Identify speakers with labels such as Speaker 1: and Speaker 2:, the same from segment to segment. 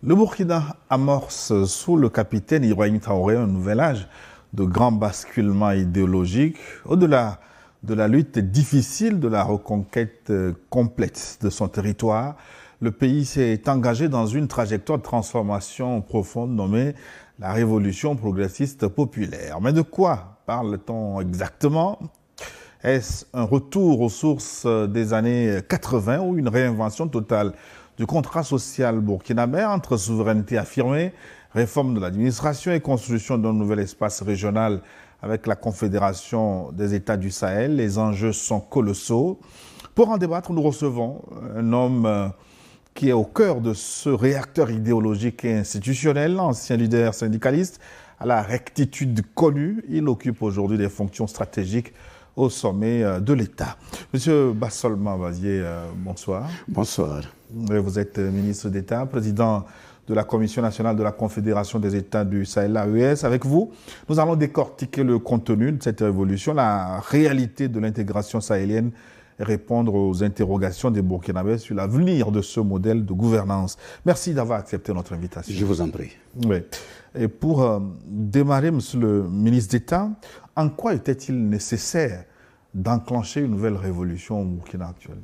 Speaker 1: Le Burkina amorce sous le capitaine Ibrahim Traoré un nouvel âge de grands basculements idéologiques, au-delà de la lutte difficile de la reconquête complète de son territoire. Le pays s'est engagé dans une trajectoire de transformation profonde nommée la révolution progressiste populaire. Mais de quoi parle-t-on exactement ? Est-ce un retour aux sources des années 80 ou une réinvention totale du contrat social burkinabé entre souveraineté affirmée, réforme de l'administration et construction d'un nouvel espace régional avec la Confédération des États du Sahel? Les enjeux sont colossaux. Pour en débattre, nous recevons un homme qui est au cœur de ce réacteur idéologique et institutionnel, ancien leader syndicaliste à la rectitude connue. Il occupe aujourd'hui des fonctions stratégiques au sommet de l'État. Monsieur Bassolma Bazier, bonsoir.
Speaker 2: Bonsoir.
Speaker 1: Vous êtes ministre d'État, président de la Commission nationale de la Confédération des États du Sahel, l'AES. Avec vous, nous allons décortiquer le contenu de cette révolution, la réalité de l'intégration sahélienne et répondre aux interrogations des Burkinabés sur l'avenir de ce modèle de gouvernance. Merci d'avoir accepté notre invitation.
Speaker 2: Je vous en prie.
Speaker 1: Oui. Et pour démarrer, monsieur le ministre d'État, en quoi était-il nécessaire d'enclencher une nouvelle révolution au Burkina actuellement?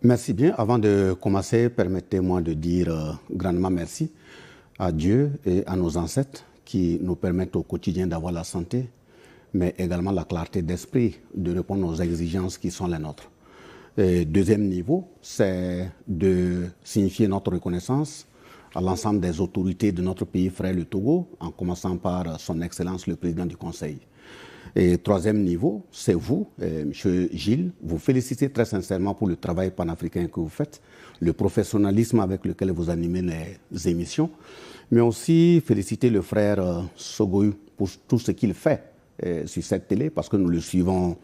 Speaker 2: Merci bien. Avant de commencer, permettez-moi de dire grandement merci à Dieu et à nos ancêtres qui nous permettent au quotidien d'avoir la santé, mais également la clarté d'esprit de répondre aux exigences qui sont les nôtres. Et deuxième niveau, c'est de signifier notre reconnaissance à l'ensemble des autorités de notre pays frère, le Togo, en commençant par son Excellence le Président du Conseil. Et troisième niveau, c'est vous, M. Gilles, vous félicitez très sincèrement pour le travail panafricain que vous faites, le professionnalisme avec lequel vous animez les émissions, mais aussi féliciter le frère Sogoy pour tout ce qu'il fait sur cette télé, parce que nous le suivons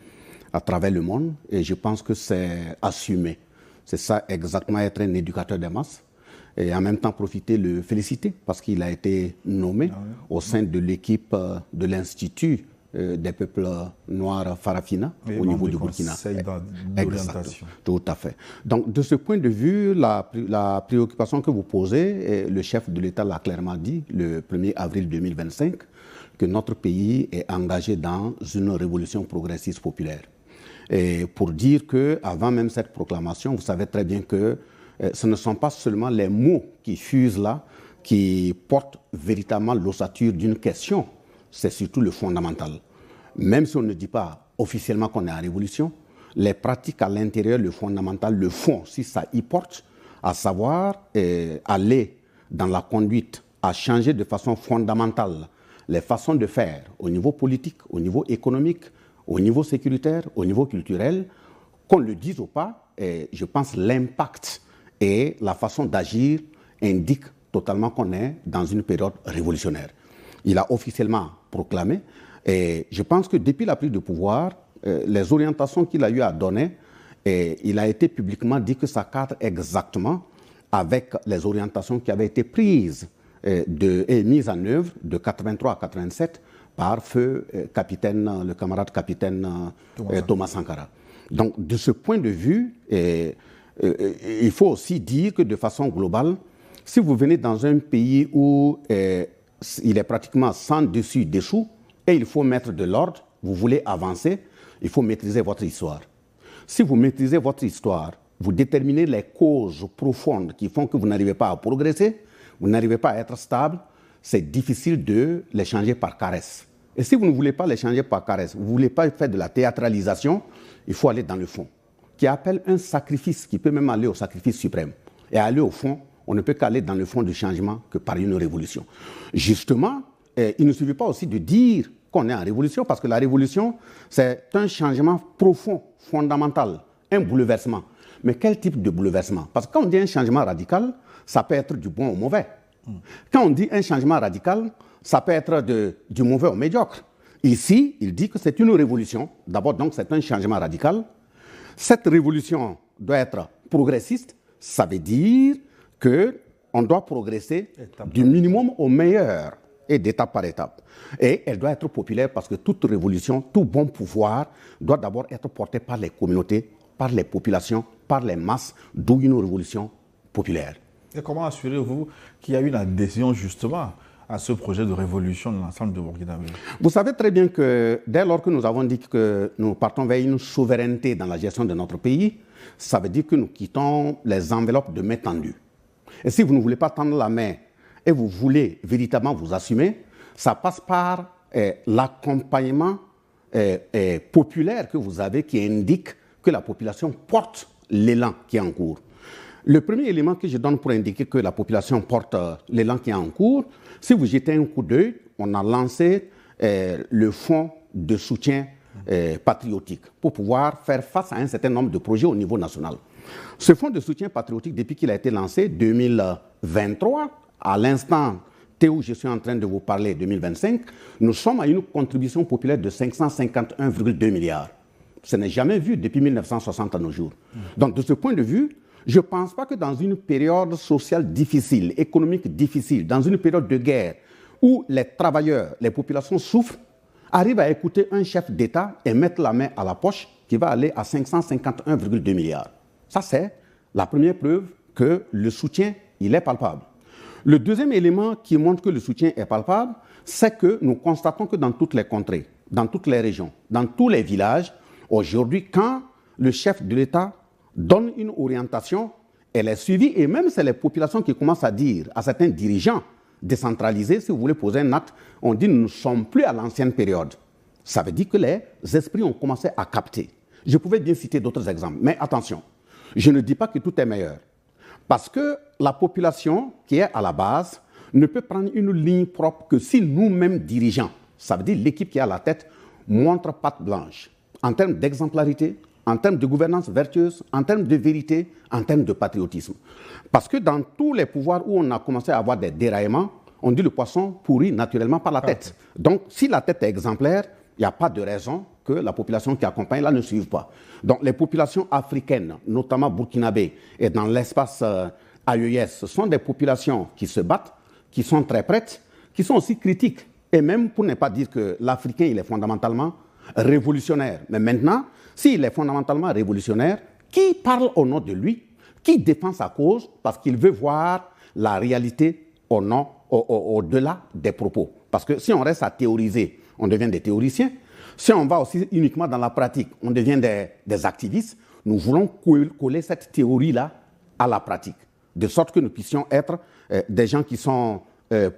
Speaker 2: à travers le monde, et je pense que c'est assumé. C'est ça exactement, être un éducateur des masses, et en même temps profiter, le féliciter, parce qu'il a été nommé au sein de l'équipe de l'Institut des peuples noirs Farafina au niveau du Burkina.
Speaker 1: D'orientation.
Speaker 2: Tout à fait. Donc, de ce point de vue, la préoccupation que vous posez, le chef de l'État l'a clairement dit le 1er avril 2025, que notre pays est engagé dans une révolution progressiste populaire. Et pour dire qu'avant même cette proclamation, vous savez très bien que ce ne sont pas seulement les mots qui fusent là, qui portent véritablement l'ossature d'une question, c'est surtout le fondamental. Même si on ne dit pas officiellement qu'on est en révolution, les pratiques à l'intérieur, le fondamental, le fond, si ça y porte, à savoir aller dans la conduite, à changer de façon fondamentale les façons de faire au niveau politique, au niveau économique, au niveau sécuritaire, au niveau culturel, qu'on le dise ou pas, je pense l'impact et la façon d'agir indiquent totalement qu'on est dans une période révolutionnaire. Il a officiellement proclamé, et je pense que depuis la prise de pouvoir, les orientations qu'il a eu à donner, il a été publiquement dit que ça cadre exactement avec les orientations qui avaient été prises et mises en œuvre de 83 à 87 par le camarade capitaine Thomas Sankara. Donc, de ce point de vue, il faut aussi dire que de façon globale, si vous venez dans un pays où il est pratiquement sans dessus-dessous et il faut mettre de l'ordre, vous voulez avancer, il faut maîtriser votre histoire. Si vous maîtrisez votre histoire, vous déterminez les causes profondes qui font que vous n'arrivez pas à progresser, vous n'arrivez pas à être stable, c'est difficile de les changer par caresse. Et si vous ne voulez pas les changer par caresse, vous ne voulez pas faire de la théâtralisation, il faut aller dans le fond, qui appelle un sacrifice, qui peut même aller au sacrifice suprême. Et aller au fond, on ne peut qu'aller dans le fond du changement que par une révolution. Justement, il ne suffit pas aussi de dire qu'on est en révolution, parce que la révolution, c'est un changement profond, fondamental, un bouleversement. Mais quel type de bouleversement? Parce que quand on dit un changement radical, ça peut être du bon au mauvais. Quand on dit un changement radical, ça peut être du mauvais au médiocre. Ici, il dit que c'est une révolution. D'abord, donc, c'est un changement radical. Cette révolution doit être progressiste. Ça veut dire qu'on doit progresser du minimum au meilleur et d'étape par étape. Et elle doit être populaire parce que toute révolution, tout bon pouvoir doit d'abord être porté par les communautés, par les populations, par les masses, d'où une révolution populaire.
Speaker 1: Et comment assurez-vous qu'il y a une adhésion justement à ce projet de révolution de l'ensemble de Burkinabé?
Speaker 2: Vous savez très bien que dès lors que nous avons dit que nous partons vers une souveraineté dans la gestion de notre pays, ça veut dire que nous quittons les enveloppes de main tendue. Et si vous ne voulez pas tendre la main et vous voulez véritablement vous assumer, ça passe par l'accompagnement populaire que vous avez qui indique que la population porte l'élan qui est en cours. Le premier élément que je donne pour indiquer que la population porte l'élan qui est en cours, si vous jetez un coup d'œil, on a lancé le fonds de soutien patriotique pour pouvoir faire face à un certain nombre de projets au niveau national. Ce fonds de soutien patriotique, depuis qu'il a été lancé, 2023, à l'instant où je suis en train de vous parler, 2025, nous sommes à une contribution populaire de 551,2 milliards. Ce n'est jamais vu depuis 1960 à nos jours. Donc, de ce point de vue, je ne pense pas que dans une période sociale difficile, économique difficile, dans une période de guerre, où les travailleurs, les populations souffrent, arrivent à écouter un chef d'État et mettre la main à la poche qui va aller à 551,2 milliards. Ça, c'est la première preuve que le soutien, il est palpable. Le deuxième élément qui montre que le soutien est palpable, c'est que nous constatons que dans toutes les contrées, dans toutes les régions, dans tous les villages, aujourd'hui, quand le chef de l'État donne une orientation, elle est suivie, et même c'est les populations qui commencent à dire à certains dirigeants décentralisés, si vous voulez poser un acte, on dit nous ne sommes plus à l'ancienne période. Ça veut dire que les esprits ont commencé à capter. Je pouvais bien citer d'autres exemples, mais attention, je ne dis pas que tout est meilleur. Parce que la population qui est à la base ne peut prendre une ligne propre que si nous-mêmes dirigeants, ça veut dire l'équipe qui est à la tête, montre patte blanche en termes d'exemplarité, en termes de gouvernance vertueuse, en termes de vérité, en termes de patriotisme. Parce que dans tous les pouvoirs où on a commencé à avoir des déraillements, on dit le poisson pourrit naturellement par la tête. Donc si la tête est exemplaire, il n'y a pas de raison que la population qui accompagne là ne suive pas. Donc les populations africaines, notamment burkinabé et dans l'espace AES, ce sont des populations qui se battent, qui sont très prêtes, qui sont aussi critiques. Et même pour ne pas dire que l'Africain, il est fondamentalement révolutionnaire. Mais maintenant, s'il est fondamentalement révolutionnaire, qui parle au nom de lui, qui défend sa cause parce qu'il veut voir la réalité au-delà des propos. Parce que si on reste à théoriser, on devient des théoriciens. Si on va aussi uniquement dans la pratique, on devient des activistes. Nous voulons coller cette théorie-là à la pratique, de sorte que nous puissions être des gens qui sont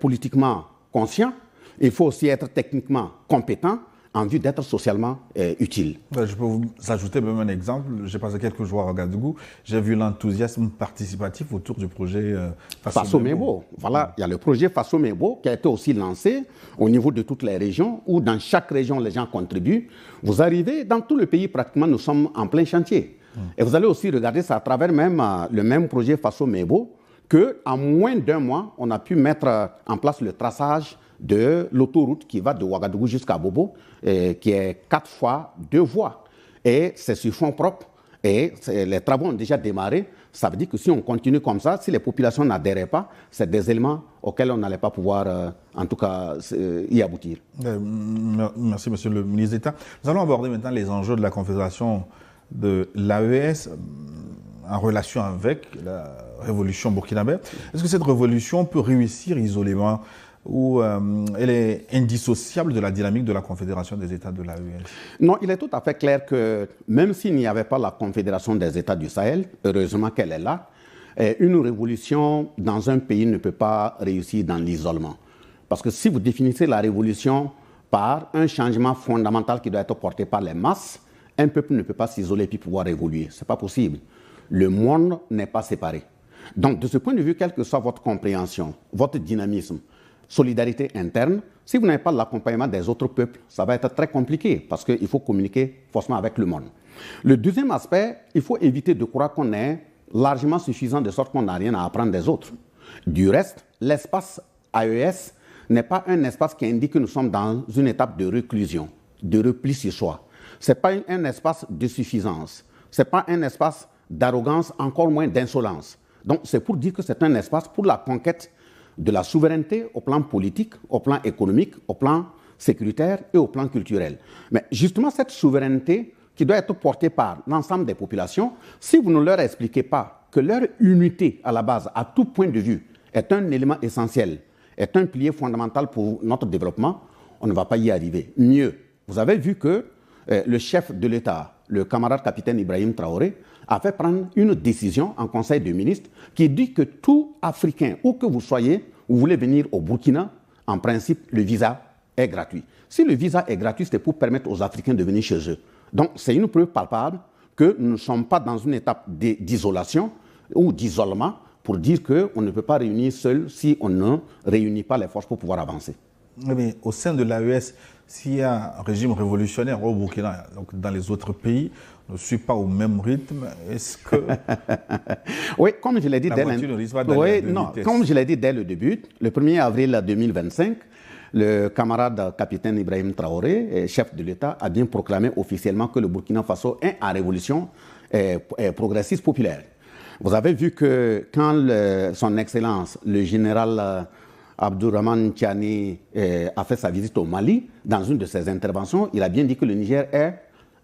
Speaker 2: politiquement conscients. Il faut aussi être techniquement compétents en vue d'être socialement utile.
Speaker 1: Je peux vous ajouter même un exemple. J'ai passé quelques jours à Ouagadougou. J'ai vu l'enthousiasme participatif autour du projet
Speaker 2: Faso Mebo. Voilà, il y a le projet Faso Mebo qui a été aussi lancé au niveau de toutes les régions, où dans chaque région, les gens contribuent. Vous arrivez, dans tout le pays, pratiquement, nous sommes en plein chantier. Et vous allez aussi regarder ça à travers même le même projet Faso Mebo, qu'en moins d'un mois, on a pu mettre en place le traçage de l'autoroute qui va de Ouagadougou jusqu'à Bobo, qui est 4 fois 2 voies. Et c'est sur fonds propres, et les travaux ont déjà démarré. Ça veut dire que si on continue comme ça, si les populations n'adhéraient pas, c'est des éléments auxquels on n'allait pas pouvoir, en tout cas, y aboutir.
Speaker 1: Merci, monsieur le ministre d'État. Nous allons aborder maintenant les enjeux de la Confédération de l'AES en relation avec la révolution burkinabé. Est-ce que cette révolution peut réussir isolément ou elle est indissociable de la dynamique de la Confédération des États de l'AES?
Speaker 2: Non, il est tout à fait clair que même s'il n'y avait pas la Confédération des États du Sahel, heureusement qu'elle est là, une révolution dans un pays ne peut pas réussir dans l'isolement. Parce que si vous définissez la révolution par un changement fondamental qui doit être porté par les masses, un peuple ne peut pas s'isoler puis pouvoir évoluer. Ce n'est pas possible. Le monde n'est pas séparé. Donc, de ce point de vue, quelle que soit votre compréhension, votre dynamisme, solidarité interne, si vous n'avez pas l'accompagnement des autres peuples, ça va être très compliqué parce qu'il faut communiquer forcément avec le monde. Le deuxième aspect, il faut éviter de croire qu'on est largement suffisant de sorte qu'on n'a rien à apprendre des autres. Du reste, l'espace AES n'est pas un espace qui indique que nous sommes dans une étape de réclusion, de repli sur soi. Ce n'est pas un espace de suffisance. Ce n'est pas un espace d'arrogance, encore moins d'insolence. Donc, c'est pour dire que c'est un espace pour la conquête de la souveraineté au plan politique, au plan économique, au plan sécuritaire et au plan culturel. Mais justement, cette souveraineté qui doit être portée par l'ensemble des populations, si vous ne leur expliquez pas que leur unité à la base, à tout point de vue, est un élément essentiel, est un pilier fondamental pour notre développement, on ne va pas y arriver. Mieux, vous avez vu que le chef de l'État, le camarade capitaine Ibrahim Traoré, a fait prendre une décision en Conseil de ministres qui dit que tout Africain, où que vous soyez, vous voulez venir au Burkina, en principe, le visa est gratuit. Si le visa est gratuit, c'est pour permettre aux Africains de venir chez eux. Donc, c'est une preuve palpable que nous ne sommes pas dans une étape d'isolation ou d'isolement pour dire qu'on ne peut pas réunir seul si on ne réunit pas les forces pour pouvoir avancer.
Speaker 1: Mais au sein de l'AES, s'il y a un régime révolutionnaire au Burkina, donc dans les autres pays, ne suit pas au même rythme, est-ce que
Speaker 2: oui, comme je l'ai dit comme je l'ai dit dès le début, le 1er avril 2025, le camarade capitaine Ibrahim Traoré, chef de l'État, a bien proclamé officiellement que le Burkina Faso est en révolution progressiste populaire. Vous avez vu que quand son Excellence, le général Abdourahmane Tiani, a fait sa visite au Mali, dans une de ses interventions, il a bien dit que le Niger est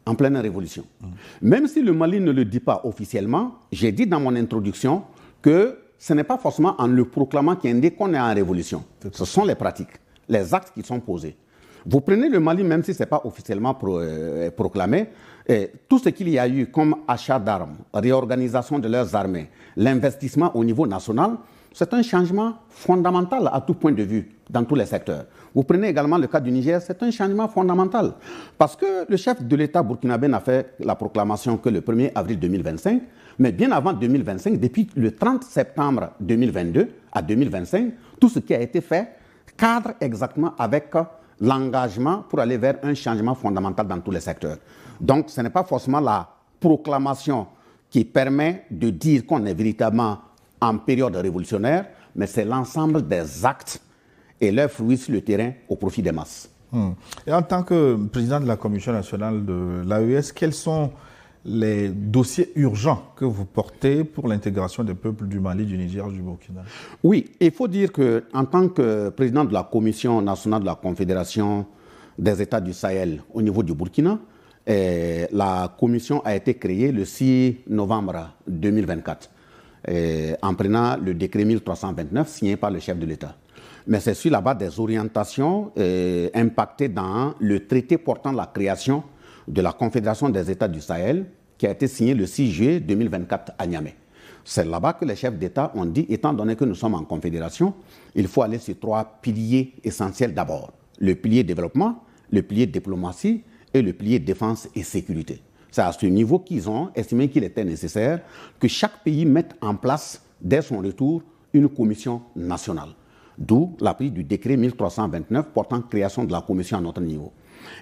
Speaker 2: en pleine révolution. Même si le Mali ne le dit pas officiellement, j'ai dit dans mon introduction que ce n'est pas forcément en le proclamant qu'il indique qu'on est en révolution. Ce sont les pratiques, les actes qui sont posés. Vous prenez le Mali, même si ce n'est pas officiellement proclamé, tout ce qu'il y a eu comme achat d'armes, réorganisation de leurs armées, l'investissement au niveau national, c'est un changement fondamental à tout point de vue, dans tous les secteurs. Vous prenez également le cas du Niger, c'est un changement fondamental. Parce que le chef de l'État burkinabé n'a fait la proclamation que le 1er avril 2025, mais bien avant 2025, depuis le 30 septembre 2022 à 2025, tout ce qui a été fait cadre exactement avec l'engagement pour aller vers un changement fondamental dans tous les secteurs. Donc, ce n'est pas forcément la proclamation qui permet de dire qu'on est véritablement en période révolutionnaire, mais c'est l'ensemble des actes et leurs fruits sur le terrain au profit des masses.
Speaker 1: Et en tant que président de la Commission nationale de l'AES, quels sont les dossiers urgents que vous portez pour l'intégration des peuples du Mali, du Niger, du Burkina?
Speaker 2: Oui, il faut dire qu'en tant que président de la Commission nationale de la Confédération des États du Sahel au niveau du Burkina, la commission a été créée le 6 novembre 2024. En prenant le décret 1329 signé par le chef de l'État. Mais c'est sur la base des orientations impactées dans le traité portant la création de la Confédération des États du Sahel qui a été signé le 6 juillet 2024 à Niamey. C'est là-bas que les chefs d'État ont dit, étant donné que nous sommes en confédération, il faut aller sur 3 piliers essentiels d'abord. Le pilier développement, le pilier diplomatie et le pilier défense et sécurité. C'est à ce niveau qu'ils ont estimé qu'il était nécessaire que chaque pays mette en place, dès son retour, une commission nationale. D'où l'appui du décret 1329 portant création de la commission à notre niveau.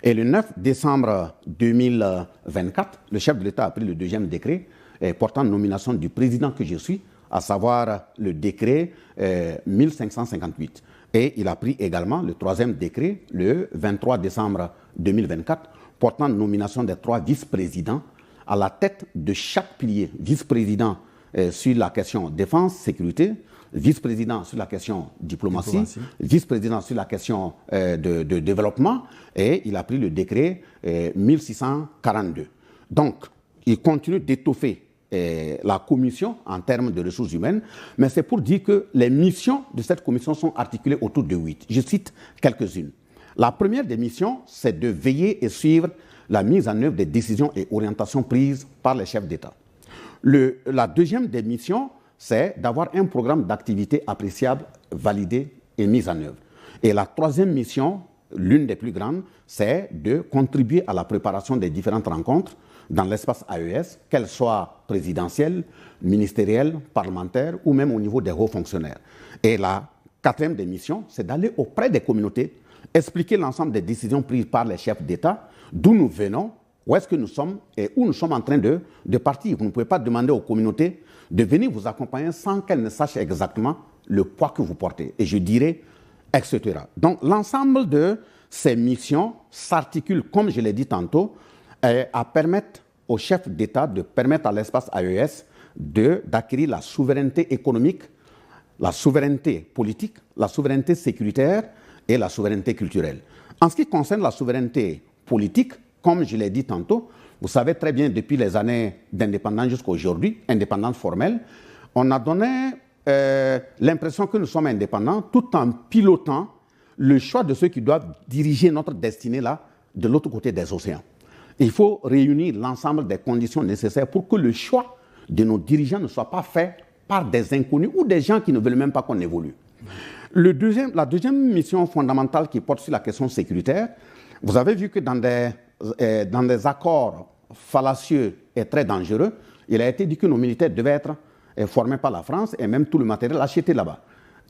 Speaker 2: Et le 9 décembre 2024, le chef de l'État a pris le 2e décret portant nomination du président que je suis, à savoir le décret 1558. Et il a pris également le 3e décret, le 23 décembre 2024, portant nomination des 3 vice-présidents à la tête de chaque pilier. Vice-président sur la question défense, sécurité, vice-président sur la question diplomatie. Vice-président sur la question de développement, et il a pris le décret 1642. Donc, il continue d'étoffer la commission en termes de ressources humaines, mais c'est pour dire que les missions de cette commission sont articulées autour de 8. Je cite quelques-unes. La première des missions, c'est de veiller et suivre la mise en œuvre des décisions et orientations prises par les chefs d'État. La deuxième des missions, c'est d'avoir un programme d'activité appréciable, validé et mis en œuvre. Et la troisième mission, l'une des plus grandes, c'est de contribuer à la préparation des différentes rencontres dans l'espace AES, qu'elles soient présidentielles, ministérielles, parlementaires ou même au niveau des hauts fonctionnaires. Et la quatrième des missions, c'est d'aller auprès des communautés, expliquer l'ensemble des décisions prises par les chefs d'État, d'où nous venons, où est-ce que nous sommes et où nous sommes en train de partir. Vous ne pouvez pas demander aux communautés de venir vous accompagner sans qu'elles ne sachent exactement le poids que vous portez. Et je dirais, etc. Donc l'ensemble de ces missions s'articulent, comme je l'ai dit tantôt, à permettre aux chefs d'État de permettre à l'espace AES d'acquérir la souveraineté économique, la souveraineté politique, la souveraineté sécuritaire et la souveraineté culturelle. En ce qui concerne la souveraineté politique, comme je l'ai dit tantôt, Vous savez très bien, depuis les années d'indépendance jusqu'à aujourd'hui, indépendance formelle, on a donné l'impression que nous sommes indépendants tout en pilotant le choix de ceux qui doivent diriger notre destinée là, de l'autre côté des océans. Il faut réunir l'ensemble des conditions nécessaires pour que le choix de nos dirigeants ne soit pas fait par des inconnus ou des gens qui ne veulent même pas qu'on évolue. La deuxième mission fondamentale qui porte sur la question sécuritaire, vous avez vu que dans des accords fallacieux et très dangereux, il a été dit que nos militaires devaient être formés par la France et même tout le matériel acheté là-bas.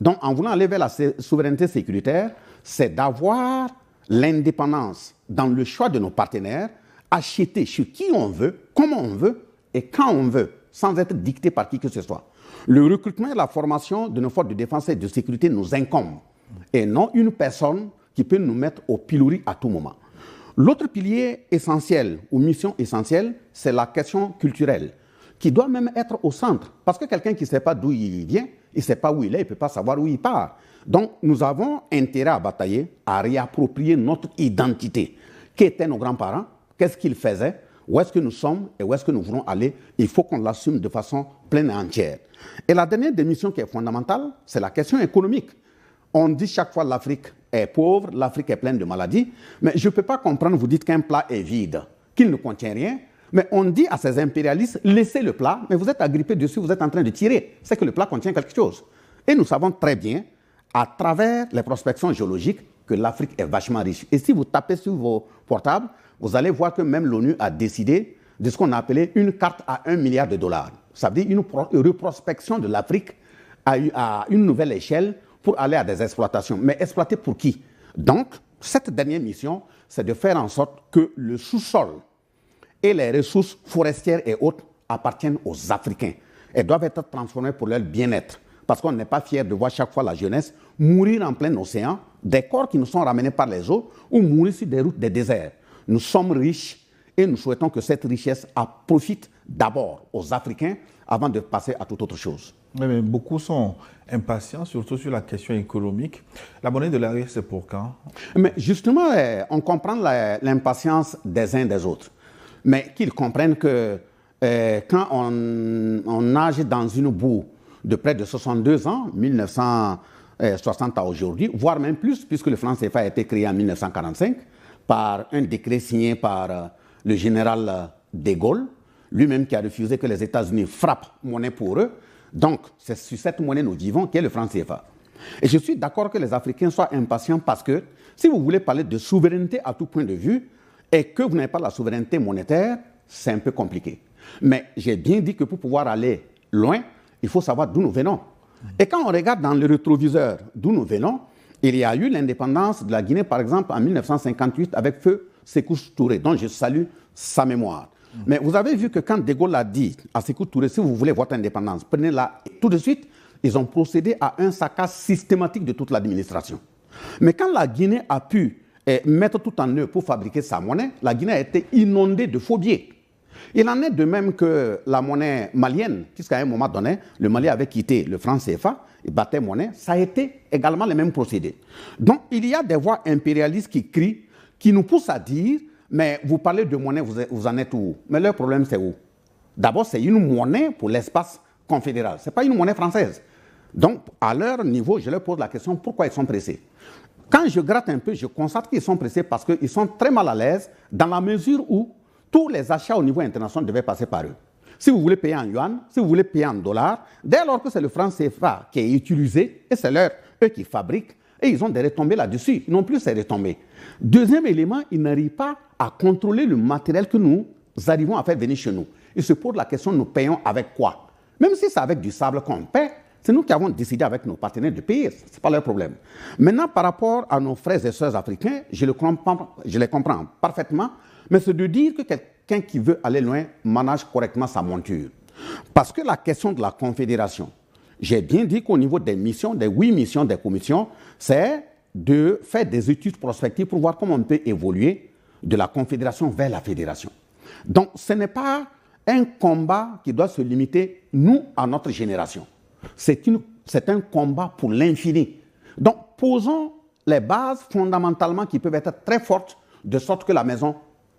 Speaker 2: Donc, en voulant aller vers la souveraineté sécuritaire, c'est d'avoir l'indépendance dans le choix de nos partenaires, acheter chez qui on veut, comment on veut et quand on veut, sans être dicté par qui que ce soit. Le recrutement et la formation de nos forces de défense et de sécurité nous incombent et non une personne qui peut nous mettre au pilori à tout moment. L'autre pilier essentiel ou mission essentielle, c'est la question culturelle, qui doit même être au centre. Parce que quelqu'un qui ne sait pas d'où il vient, il ne sait pas où il est, il ne peut pas savoir où il part. Donc, nous avons intérêt à batailler, à réapproprier notre identité. Qui étaient nos grands-parents? Qu'est-ce qu'ils faisaient? Où est-ce que nous sommes et où est-ce que nous voulons aller? Il faut qu'on l'assume de façon pleine et entière. Et la dernière mission qui est fondamentale, c'est la question économique. On dit chaque fois l'Afrique est pauvre, l'Afrique est pleine de maladies, mais je ne peux pas comprendre, vous dites qu'un plat est vide, qu'il ne contient rien, mais on dit à ces impérialistes, laissez le plat, mais vous êtes agrippés dessus, vous êtes en train de tirer. C'est que le plat contient quelque chose. Et nous savons très bien, à travers les prospections géologiques, que l'Afrique est vachement riche. Et si vous tapez sur vos portables, vous allez voir que même l'ONU a décidé de ce qu'on a appelé une carte à $1 milliard. Ça veut dire une reprospection de l'Afrique à une nouvelle échelle pour aller à des exploitations. Mais exploiter pour qui? Donc, cette dernière mission, c'est de faire en sorte que le sous-sol et les ressources forestières et autres appartiennent aux Africains et doivent être transformées pour leur bien-être. Parce qu'on n'est pas fiers de voir chaque fois la jeunesse mourir en plein océan, des corps qui nous sont ramenés par les eaux ou mourir sur des routes des déserts. Nous sommes riches et nous souhaitons que cette richesse profite d'abord aux Africains avant de passer à toute autre chose.
Speaker 1: Oui, mais beaucoup sont impatients, surtout sur la question économique. La monnaie de l'arrière, c'est pour quand?
Speaker 2: Mais justement, on comprend l'impatience des uns des autres. Mais qu'ils comprennent que quand on nage dans une boue de près de 62 ans, 1960 à aujourd'hui, voire même plus, puisque le franc CFA a été créé en 1945 par un décret signé par le général de Gaulle, lui-même qui a refusé que les États-Unis frappent monnaie pour eux. Donc, c'est sur cette monnaie nous vivons qu'est le franc CFA. Et je suis d'accord que les Africains soient impatients parce que si vous voulez parler de souveraineté à tout point de vue et que vous n'avez pas la souveraineté monétaire, c'est un peu compliqué. Mais j'ai bien dit que pour pouvoir aller loin, il faut savoir d'où nous venons. Et quand on regarde dans le rétroviseur d'où nous venons, il y a eu l'indépendance de la Guinée, par exemple, en 1958 avec feu Sékou Touré, dont je salue sa mémoire. Mais vous avez vu que quand De Gaulle a dit à Sékou Touré, si vous voulez votre indépendance, prenez-la tout de suite, ils ont procédé à un saccage systématique de toute l'administration. Mais quand la Guinée a pu mettre tout en œuvre pour fabriquer sa monnaie, la Guinée a été inondée de faux billets. Il en est de même que la monnaie malienne, puisqu'à un moment donné, le Mali avait quitté le franc CFA, il battait monnaie, ça a été également les mêmes procédés. Donc, il y a des voix impérialistes qui crient, qui nous poussent à dire, mais vous parlez de monnaie, vous en êtes où? Mais leur problème, c'est où? D'abord, c'est une monnaie pour l'espace confédéral. Ce n'est pas une monnaie française. Donc, à leur niveau, je leur pose la question, pourquoi ils sont pressés? Quand je gratte un peu, je constate qu'ils sont pressés parce qu'ils sont très mal à l'aise dans la mesure où tous les achats au niveau international devaient passer par eux. Si vous voulez payer en yuan, si vous voulez payer en dollars, dès lors que c'est le franc CFA qui est utilisé, et c'est eux qui fabriquent, et ils ont des retombées là-dessus. Ils n'ont plus ces retombées. Deuxième élément, ils n'arrivent pas à contrôler le matériel que nous arrivons à faire venir chez nous. Ils se posent la question, nous payons avec quoi? Même si c'est avec du sable qu'on paie, c'est nous qui avons décidé avec nos partenaires de payer. Ce n'est pas leur problème. Maintenant, par rapport à nos frères et sœurs africains, je les comprends parfaitement, mais c'est de dire que quelqu'un qui veut aller loin manage correctement sa monture. Parce que la question de la confédération, j'ai bien dit qu'au niveau des missions, des 8 missions des commissions, c'est de faire des études prospectives pour voir comment on peut évoluer de la confédération vers la fédération. Donc, ce n'est pas un combat qui doit se limiter, nous, à notre génération. C'est un combat pour l'infini. Donc, posons les bases fondamentalement qui peuvent être très fortes, de sorte que la maison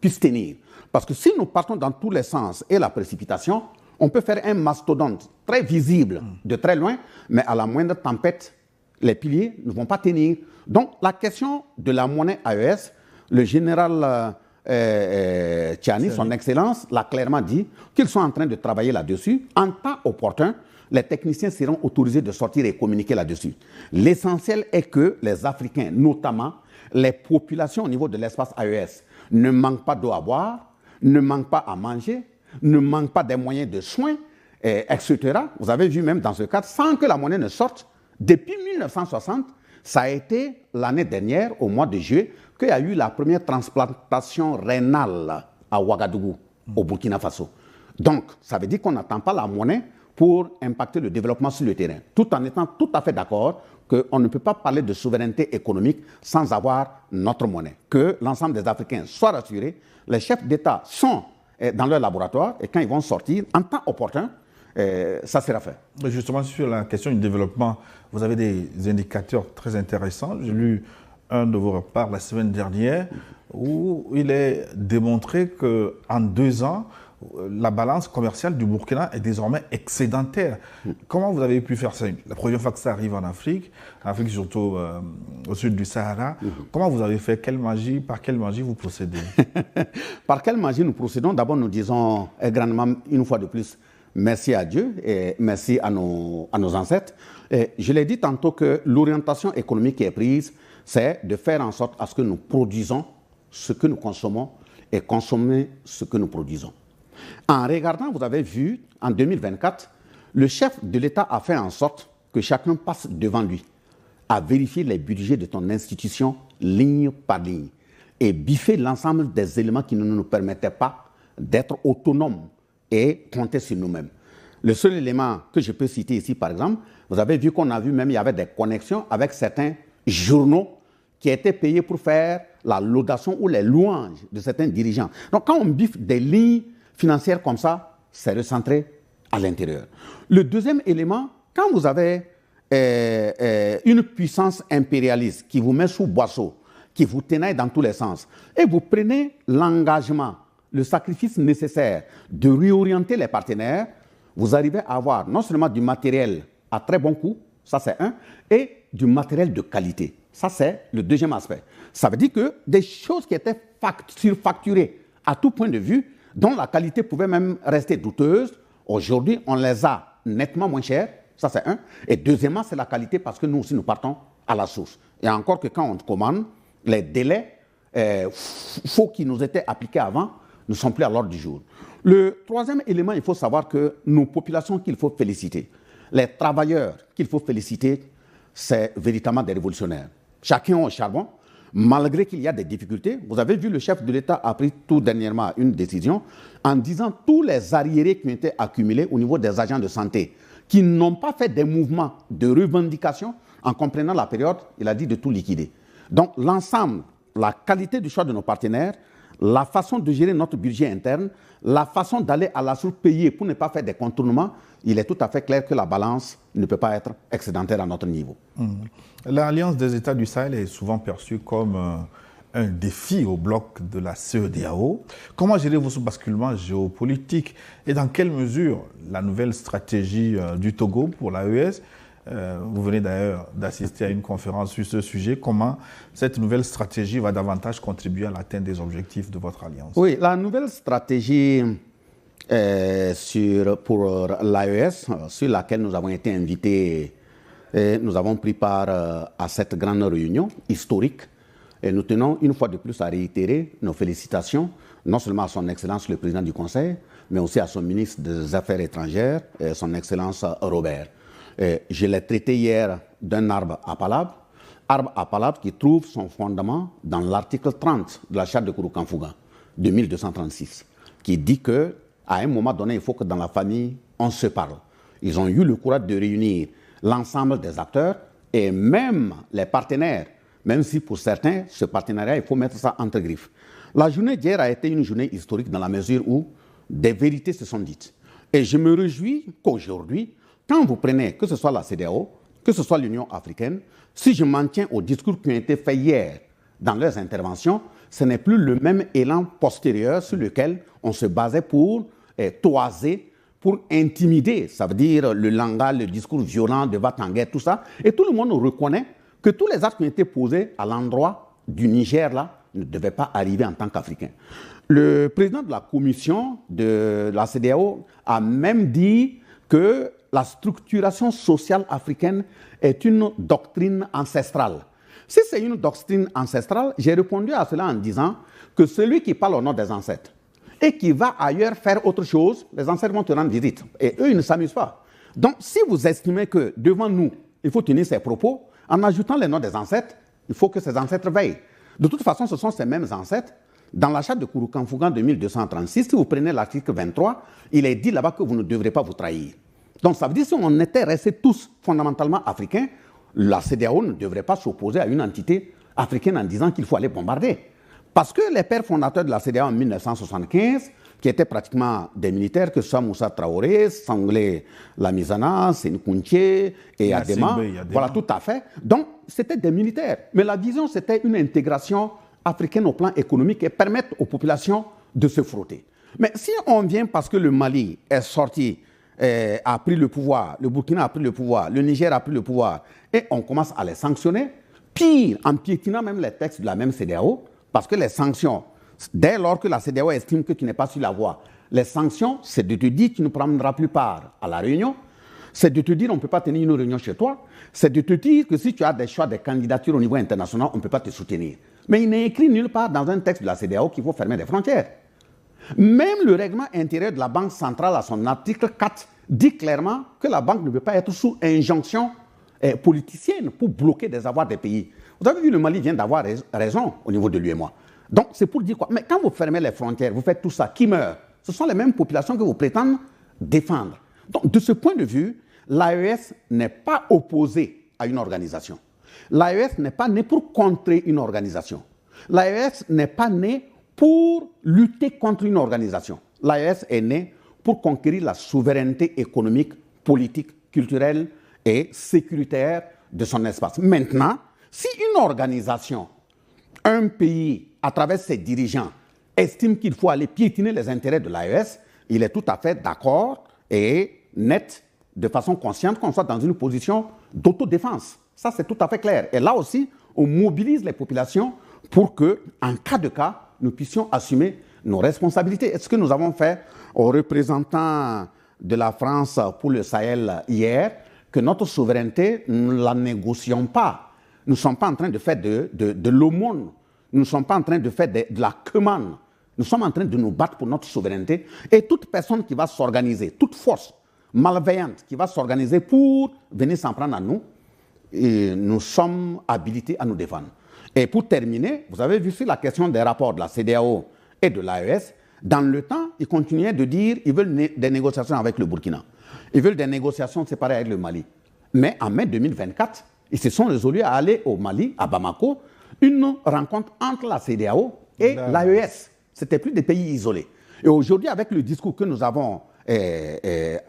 Speaker 2: puisse tenir. Parce que si nous partons dans tous les sens et la précipitation, on peut faire un mastodonte très visible de très loin, mais à la moindre tempête, les piliers ne vont pas tenir. Donc la question de la monnaie AES, le général Tchiani, son Excellence, l'a clairement dit qu'ils sont en train de travailler là-dessus. En temps opportun, les techniciens seront autorisés de sortir et communiquer là-dessus. L'essentiel est que les Africains, notamment les populations au niveau de l'espace AES, ne manquent pas d'eau à boire, ne manquent pas à manger, ne manquent pas des moyens de soins, etc. Vous avez vu même dans ce cadre, sans que la monnaie ne sorte, depuis 1960, ça a été l'année dernière, au mois de juillet, qu'il y a eu la première transplantation rénale à Ouagadougou, au Burkina Faso. Donc, ça veut dire qu'on n'attend pas la monnaie pour impacter le développement sur le terrain, tout en étant tout à fait d'accord qu'on ne peut pas parler de souveraineté économique sans avoir notre monnaie. Que l'ensemble des Africains soient rassurés, les chefs d'État sont dans leur laboratoire et quand ils vont sortir, en temps opportun, ça sera fait.
Speaker 1: Mais justement, sur la question du développement, vous avez des indicateurs très intéressants. J'ai lu un de vos reports la semaine dernière où il est démontré qu'en 2 ans, la balance commerciale du Burkina est désormais excédentaire. Comment vous avez pu faire ça? La première fois que ça arrive en Afrique surtout au sud du Sahara. Comment vous avez fait? Par quelle magie vous procédez?
Speaker 2: Par quelle magie nous procédons? D'abord, nous disons grandement, une fois de plus, merci à Dieu et merci à nos ancêtres. Et je l'ai dit tantôt que l'orientation économique qui est prise, c'est de faire en sorte à ce que nous produisons ce que nous consommons et consommer ce que nous produisons. En regardant, vous avez vu, en 2024, le chef de l'État a fait en sorte que chacun passe devant lui à vérifier les budgets de ton institution ligne par ligne et biffer l'ensemble des éléments qui ne nous permettaient pas d'être autonomes et compter sur nous-mêmes. Le seul élément que je peux citer ici, par exemple, vous avez vu qu'on a vu même il y avait des connexions avec certains journaux qui étaient payés pour faire la laudation ou les louanges de certains dirigeants. Donc quand on biffe des lignes financières comme ça, c'est recentré à l'intérieur. Le deuxième élément, quand vous avez une puissance impérialiste qui vous met sous boisseau, qui vous tenaille dans tous les sens, et vous prenez l'engagement, le sacrifice nécessaire de réorienter les partenaires, vous arrivez à avoir non seulement du matériel à très bon coût, ça c'est un, et du matériel de qualité. Ça c'est le deuxième aspect. Ça veut dire que des choses qui étaient surfacturées à tout point de vue, dont la qualité pouvait même rester douteuse, aujourd'hui on les a nettement moins chères, ça c'est un. Et deuxièmement, c'est la qualité parce que nous aussi nous partons à la source. Et encore que quand on commande, les délais faux qui nous étaient appliqués avant ne sont plus à l'ordre du jour. Le troisième élément, il faut savoir que nos populations qu'il faut féliciter, les travailleurs qu'il faut féliciter, c'est véritablement des révolutionnaires. Chacun au charbon, malgré qu'il y a des difficultés. Vous avez vu, le chef de l'État a pris tout dernièrement une décision en disant tous les arriérés qui ont été accumulés au niveau des agents de santé, qui n'ont pas fait des mouvements de revendication, en comprenant la période, il a dit de tout liquider. Donc l'ensemble, la qualité du choix de nos partenaires, la façon de gérer notre budget interne, la façon d'aller à la source payer pour ne pas faire des contournements, il est tout à fait clair que la balance ne peut pas être excédentaire à notre niveau.
Speaker 1: L'Alliance des États du Sahel est souvent perçue comme un défi au bloc de la CEDEAO. Comment gérez-vous ce basculement géopolitique et dans quelle mesure la nouvelle stratégie du Togo pour l'AES, vous venez d'ailleurs d'assister à une conférence sur ce sujet, comment cette nouvelle stratégie va davantage contribuer à l'atteinte des objectifs de votre alliance?
Speaker 2: Oui, la nouvelle stratégie pour l'AES, sur laquelle nous avons été invités, nous avons pris part à cette grande réunion historique. Et nous tenons une fois de plus à réitérer nos félicitations, non seulement à son Excellence le Président du Conseil, mais aussi à son ministre des Affaires étrangères, son Excellence Robert. Je l'ai traité hier d'un arbre à palabre qui trouve son fondement dans l'article 30 de la Charte de Kouroukanfouga, de 1236, qui dit qu'à un moment donné, il faut que dans la famille, on se parle. Ils ont eu le courage de réunir l'ensemble des acteurs et même les partenaires, même si pour certains, ce partenariat, il faut mettre ça entre griffes. La journée d'hier a été une journée historique dans la mesure où des vérités se sont dites. Et je me réjouis qu'aujourd'hui, quand vous prenez, que ce soit la CEDEAO, que ce soit l'Union africaine, si je m'en tiens aux discours qui ont été faits hier dans leurs interventions, ce n'est plus le même élan postérieur sur lequel on se basait pour toiser, pour intimider, ça veut dire le langage, le discours violent de va-t-en-guerre, tout ça. Et tout le monde reconnaît que tous les actes qui ont été posés à l'endroit du Niger, là, ne devaient pas arriver en tant qu'Africains. Le président de la commission de la CEDEAO a même dit que la structuration sociale africaine est une doctrine ancestrale. Si c'est une doctrine ancestrale, j'ai répondu à cela en disant que celui qui parle au nom des ancêtres et qui va ailleurs faire autre chose, les ancêtres vont te rendre visite. Et eux, ils ne s'amusent pas. Donc, si vous estimez que devant nous, il faut tenir ces propos, en ajoutant les noms des ancêtres, il faut que ces ancêtres veillent. De toute façon, ce sont ces mêmes ancêtres. Dans la charte de Kouroukanfougan de 1236, si vous prenez l'article 23, il est dit là-bas que vous ne devrez pas vous trahir. Donc, ça veut dire que si on était restés tous fondamentalement africains, la CEDEAO ne devrait pas s'opposer à une entité africaine en disant qu'il faut aller bombarder. Parce que les pères fondateurs de la CEDEAO en 1975, qui étaient pratiquement des militaires, que ce soit Moussa Traoré, Sanglé Lamizana, Sénikounché et Adema, voilà, tout à fait. Donc, c'était des militaires. Mais la vision, c'était une intégration africaine au plan économique et permettre aux populations de se frotter. Mais si on vient parce que le Mali est sorti, a pris le pouvoir, le Burkina a pris le pouvoir, le Niger a pris le pouvoir, et on commence à les sanctionner, pire, en piétinant même les textes de la même CEDEAO, parce que les sanctions, dès lors que la CEDEAO estime que tu n'es pas sur la voie, les sanctions, c'est de te dire que tu ne prendras plus part à la réunion, c'est de te dire on ne peut pas tenir une réunion chez toi, c'est de te dire que si tu as des choix de candidature au niveau international, on ne peut pas te soutenir. Mais il n'est écrit nulle part dans un texte de la CEDEAO qu'il faut fermer des frontières. Même le règlement intérieur de la Banque centrale, à son article 4, dit clairement que la banque ne peut pas être sous injonction politicienne pour bloquer des avoirs des pays. Vous avez vu, le Mali vient d'avoir raison au niveau de l'UEMOA. Donc, c'est pour dire quoi? Mais quand vous fermez les frontières, vous faites tout ça, qui meurt? Ce sont les mêmes populations que vous prétendez défendre. Donc, de ce point de vue, l'AES n'est pas opposé à une organisation. L'AES n'est pas né pour contrer une organisation. L'AES n'est pas né pour lutter contre une organisation. L'AES est né pour conquérir la souveraineté économique, politique, culturelle et sécuritaire de son espace. Maintenant, si une organisation, un pays, à travers ses dirigeants, estime qu'il faut aller piétiner les intérêts de l'AES, il est tout à fait d'accord et net, de façon consciente, qu'on soit dans une position d'autodéfense. Ça, c'est tout à fait clair. Et là aussi, on mobilise les populations pour que, en cas de cas, nous puissions assumer nos responsabilités. Et ce que nous avons fait aux représentants de la France pour le Sahel hier, que notre souveraineté, nous ne la négocions pas. Nous ne sommes pas en train de faire de l'aumône. Nous ne sommes pas en train de faire de la quemande. Nous sommes en train de nous battre pour notre souveraineté. Et toute personne qui va s'organiser, toute force malveillante qui va s'organiser pour venir s'en prendre à nous, et nous sommes habilités à nous défendre. Et pour terminer, vous avez vu sur la question des rapports de la CEDEAO et de l'AES, dans le temps, ils continuaient de dire qu'ils veulent des négociations avec le Burkina. Ils veulent des négociations séparées avec le Mali. Mais en mai 2024, ils se sont résolus à aller au Mali, à Bamako, une rencontre entre la CEDEAO et l'AES. Ce n'étaient plus des pays isolés. Et aujourd'hui, avec le discours que nous avons,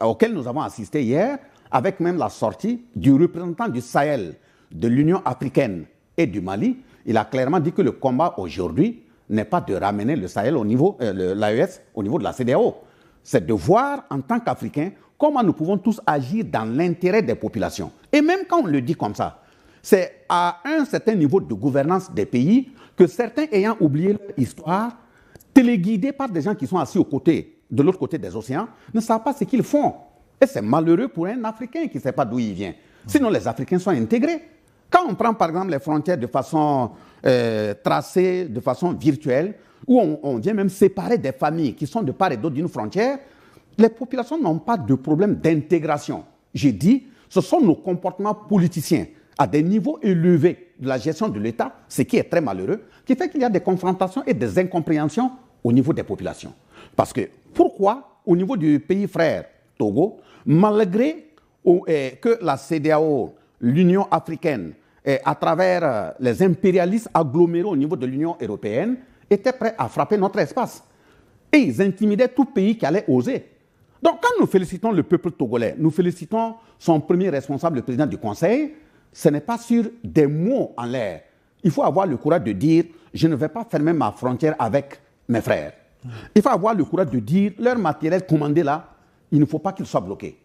Speaker 2: auquel nous avons assisté hier, avec même la sortie du représentant du Sahel, de l'Union africaine et du Mali, il a clairement dit que le combat aujourd'hui n'est pas de ramener le Sahel au niveau, l'AES au niveau de la CEDEAO. C'est de voir en tant qu'Africains comment nous pouvons tous agir dans l'intérêt des populations. Et même quand on le dit comme ça, c'est à un certain niveau de gouvernance des pays que certains ayant oublié leur histoire, téléguidés par des gens qui sont assis de l'autre côté des océans, ne savent pas ce qu'ils font. Et c'est malheureux pour un Africain qui ne sait pas d'où il vient. Sinon, les Africains sont intégrés. Quand on prend par exemple les frontières de façon tracée, de façon virtuelle, où on vient même séparer des familles qui sont de part et d'autre d'une frontière, les populations n'ont pas de problème d'intégration. J'ai dit, ce sont nos comportements politiciens à des niveaux élevés de la gestion de l'État, ce qui est très malheureux, qui fait qu'il y a des confrontations et des incompréhensions au niveau des populations. Parce que pourquoi, au niveau du pays frère Togo, malgré que la CEDEAO, l'Union africaine, à travers les impérialistes agglomérés au niveau de l'Union européenne, étaient prêts à frapper notre espace. Et ils intimidaient tout pays qui allait oser. Donc quand nous félicitons le peuple togolais, nous félicitons son premier responsable, le président du Conseil, ce n'est pas sur des mots en l'air. Il faut avoir le courage de dire « je ne vais pas fermer ma frontière avec mes frères. Il faut avoir le courage de dire, leur matériel commandé là, il ne faut pas qu'il soit bloqué.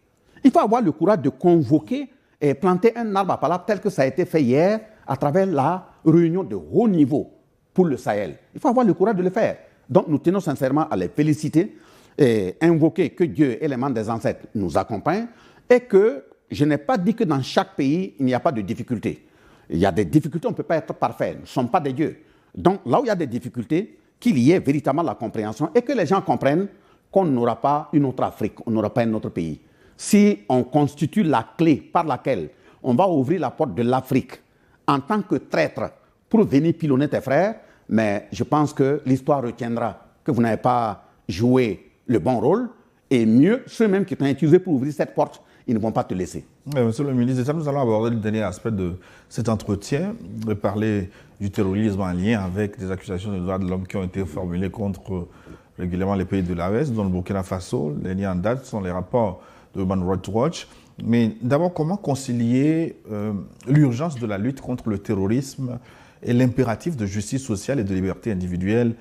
Speaker 2: Il faut avoir le courage de convoquer et planter un arbre à palabre tel que ça a été fait hier à travers la réunion de haut niveau pour le Sahel. Il faut avoir le courage de le faire. Donc nous tenons sincèrement à les féliciter et invoquer que Dieu et les membres des ancêtres nous accompagnent et que je n'ai pas dit que dans chaque pays, il n'y a pas de difficultés. Il y a des difficultés, on ne peut pas être parfait. Nous ne sommes pas des dieux. Donc là où il y a des difficultés, qu'il y ait véritablement la compréhension et que les gens comprennent qu'on n'aura pas une autre Afrique, on n'aura pas un autre pays. Si on constitue la clé par laquelle on va ouvrir la porte de l'Afrique en tant que traître pour venir pilonner tes frères, mais je pense que l'histoire retiendra que vous n'avez pas joué le bon rôle et mieux, ceux-mêmes qui t'ont utilisé pour ouvrir cette porte, ils ne vont pas te laisser.
Speaker 1: Monsieur le ministre, nous allons aborder le dernier aspect de cet entretien, de parler du terrorisme en lien avec des accusations de droits de l'homme qui ont été formulées contre régulièrement les pays de l'Ouest, dont le Burkina Faso. Les liens en date sont les rapports de Human Rights Watch. Mais d'abord, comment concilier l'urgence de la lutte contre le terrorisme et l'impératif de justice sociale et de liberté individuelle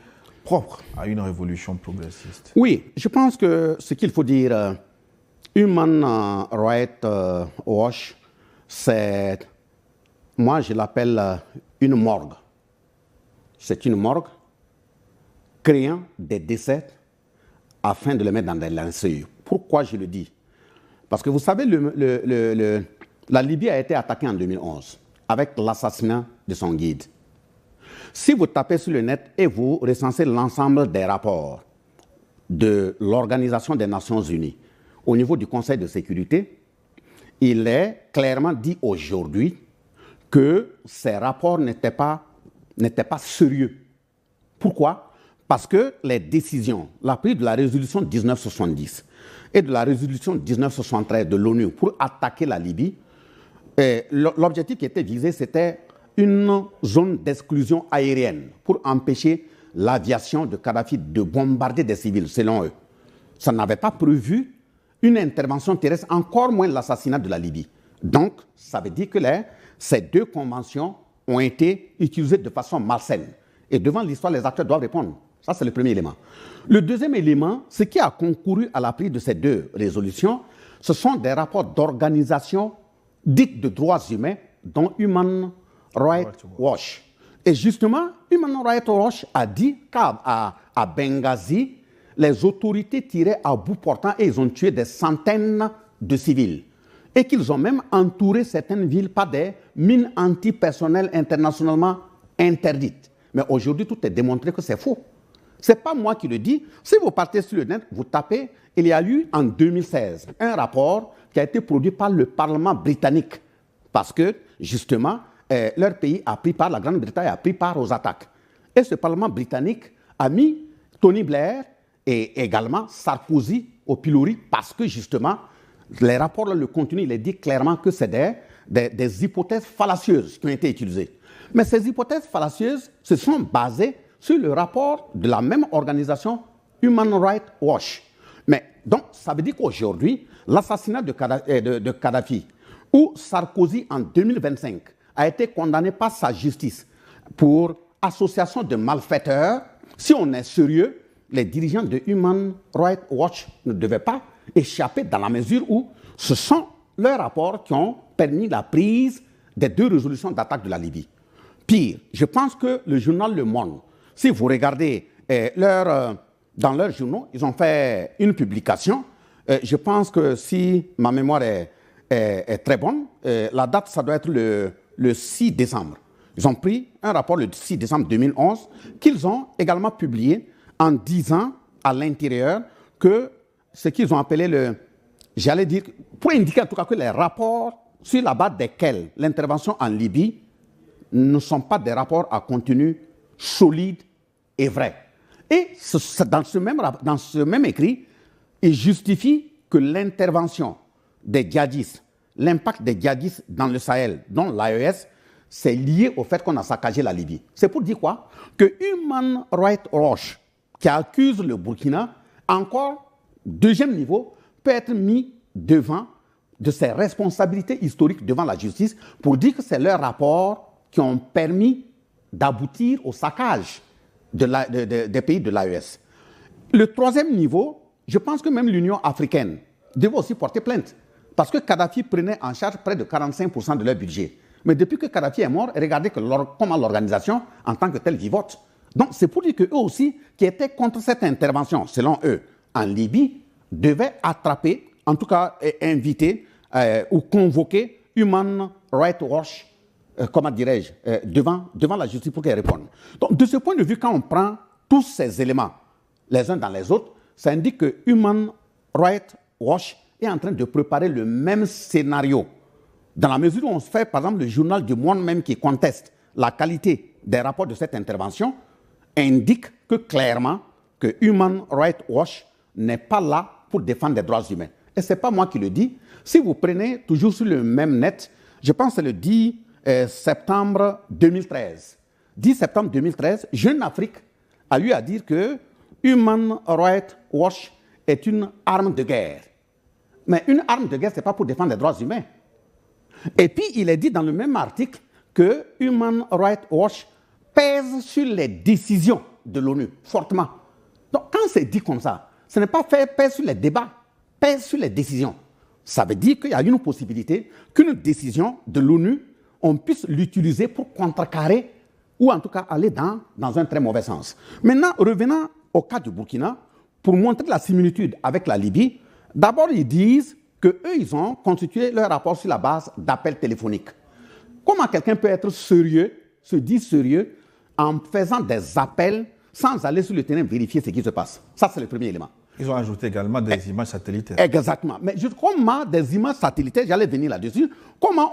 Speaker 1: propre à une révolution progressiste?
Speaker 2: Oui, je pense que ce qu'il faut dire, Human Rights Watch, c'est, moi je l'appelle une morgue. C'est une morgue créant des décès afin de les mettre dans des linceaux. Pourquoi je le dis? Parce que vous savez, la Libye a été attaquée en 2011 avec l'assassinat de son guide. Si vous tapez sur le net et vous recensez l'ensemble des rapports de l'Organisation des Nations Unies au niveau du Conseil de sécurité, il est clairement dit aujourd'hui que ces rapports n'étaient pas sérieux. Pourquoi? Parce que les décisions, la prise de la résolution 1970 et de la résolution 1973 de l'ONU pour attaquer la Libye, l'objectif qui était visé, c'était une zone d'exclusion aérienne pour empêcher l'aviation de Kadhafi de bombarder des civils, selon eux. Ça n'avait pas prévu une intervention terrestre, encore moins l'assassinat de la Libye. Donc, ça veut dire que ces deux conventions ont été utilisées de façon malsaine. Et devant l'histoire, les acteurs doivent répondre. Ça, c'est le premier élément. Le deuxième élément, ce qui a concouru à la prise de ces deux résolutions, ce sont des rapports d'organisations dites de droits humains, dont Human Rights Watch. Et justement, Human Rights Watch a dit qu'à Benghazi, les autorités tiraient à bout portant et ils ont tué des centaines de civils. Et qu'ils ont même entouré certaines villes par des mines antipersonnelles internationalement interdites. Mais aujourd'hui, tout est démontré que c'est faux. Ce n'est pas moi qui le dis. Si vous partez sur le net, vous tapez, il y a eu en 2016 un rapport qui a été produit par le Parlement britannique. Parce que, justement, leur pays a pris part, la Grande-Bretagne a pris part aux attaques. Et ce Parlement britannique a mis Tony Blair et également Sarkozy au pilori parce que, justement, les rapports, le contenu, il est dit clairement que c'est des hypothèses fallacieuses qui ont été utilisées. Mais ces hypothèses fallacieuses se sont basées sur le rapport de la même organisation Human Rights Watch. Mais donc, ça veut dire qu'aujourd'hui, l'assassinat de Kadhafi, où Sarkozy, en 2025, a été condamné par sa justice pour association de malfaiteurs, si on est sérieux, les dirigeants de Human Rights Watch ne devaient pas échapper dans la mesure où ce sont leurs rapports qui ont permis la prise des deux résolutions d'attaque de la Libye. Pire, je pense que le journal Le Monde, si vous regardez dans leurs journaux, ils ont fait une publication. Je pense que si ma mémoire est très bonne, la date, ça doit être le 6 décembre. Ils ont pris un rapport le 6 décembre 2011 qu'ils ont également publié en disant à l'intérieur que ce qu'ils ont appelé j'allais dire, pour indiquer en tout cas que les rapports sur la base desquels l'intervention en Libye ne sont pas des rapports à contenu solide et vrai. Et dans ce même écrit, il justifie que l'intervention des djihadistes, l'impact des djihadistes dans le Sahel, dont l'AES, c'est lié au fait qu'on a saccagé la Libye. C'est pour dire quoi? Que Human Rights Watch, qui accuse le Burkina, encore, deuxième niveau, peut être mis devant de ses responsabilités historiques devant la justice pour dire que c'est leurs rapports qui ont permis d'aboutir au saccage des pays de l'AES. Le troisième niveau, je pense que même l'Union africaine devait aussi porter plainte. Parce que Kadhafi prenait en charge près de 45% de leur budget. Mais depuis que Kadhafi est mort, regardez comment l'organisation, en tant que telle, vivote. Donc c'est pour dire qu'eux aussi, qui étaient contre cette intervention, selon eux, en Libye, devaient attraper, en tout cas inviter ou convoquer Human Rights Watch, comment dirais-je, devant la justice pour qu'elle réponde. Donc de ce point de vue, quand on prend tous ces éléments, les uns dans les autres, ça indique que Human Rights Watch est en train de préparer le même scénario. Dans la mesure où on se fait, par exemple, le journal du Monde même qui conteste la qualité des rapports de cette intervention, indique que clairement que Human Rights Watch n'est pas là pour défendre les droits humains. Et ce n'est pas moi qui le dis. Si vous prenez toujours sur le même net, je pense que c'est le 10 septembre 2013. 10 septembre 2013, Jeune Afrique a eu à dire que Human Rights Watch est une arme de guerre. Mais une arme de guerre, ce n'est pas pour défendre les droits humains. Et puis, il est dit dans le même article que Human Rights Watch pèse sur les décisions de l'ONU, fortement. Donc, quand c'est dit comme ça, ce n'est pas fait pèse sur les débats, pèse sur les décisions. Ça veut dire qu'il y a une possibilité qu'une décision de l'ONU, on puisse l'utiliser pour contrecarrer ou en tout cas aller dans un très mauvais sens. Maintenant, revenant au cas du Burkina, pour montrer la similitude avec la Libye, d'abord, ils disent qu'eux, ils ont constitué leur rapport sur la base d'appels téléphoniques. Comment quelqu'un peut être sérieux, se dire sérieux, en faisant des appels sans aller sur le terrain vérifier ce qui se passe? Ça, c'est le premier élément.
Speaker 1: Ils ont ajouté également des images satellitaires.
Speaker 2: Exactement. Mais comment des images satellitaires, j'allais venir là-dessus, comment